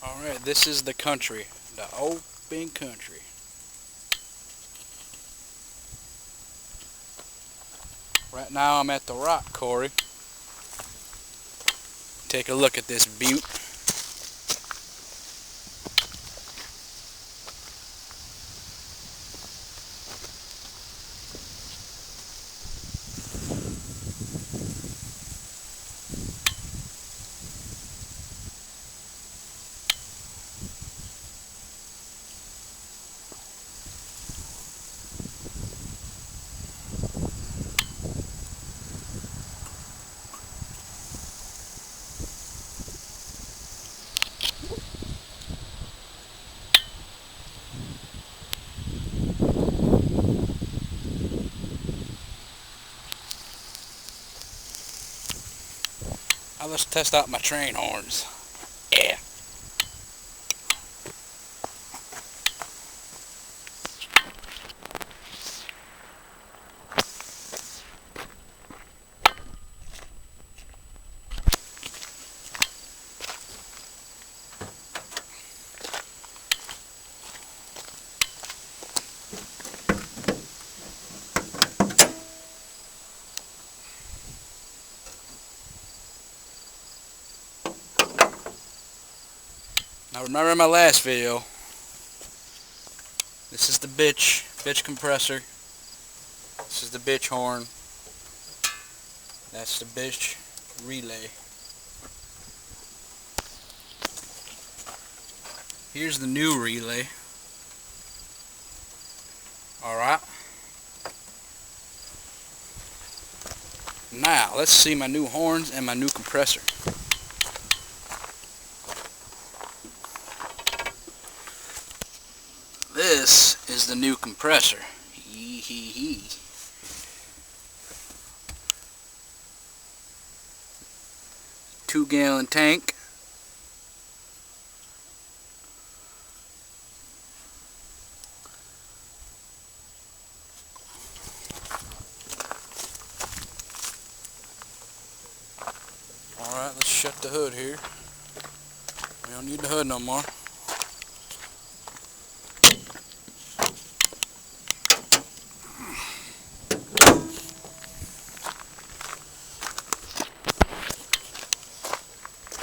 Alright, this is the country. The open country. Right now I'm at the rock quarry. Take a look at this butte. Now let's test out my train horns. Yeah. Now remember in my last video, this is the bitch compressor, this is the bitch horn, that's the bitch relay. Here's the new relay. Alright. Now let's see my new horns and my new compressor. This is the new compressor. Hee hee hee. Two-gallon tank. Alright, let's shut the hood here. We don't need the hood no more.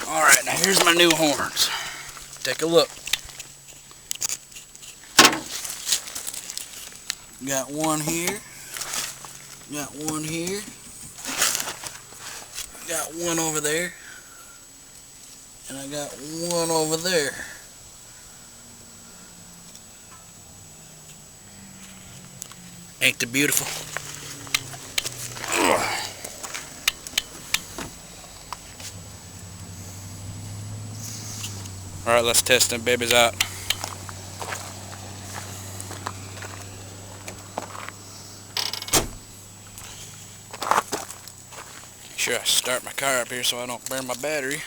Alright, now here's my new horns. Take a look. Got one here. Got one here. Got one over there. And I got one over there. Ain't they beautiful? Alright, let's test them babies out. Make sure I start my car up here so I don't burn my battery.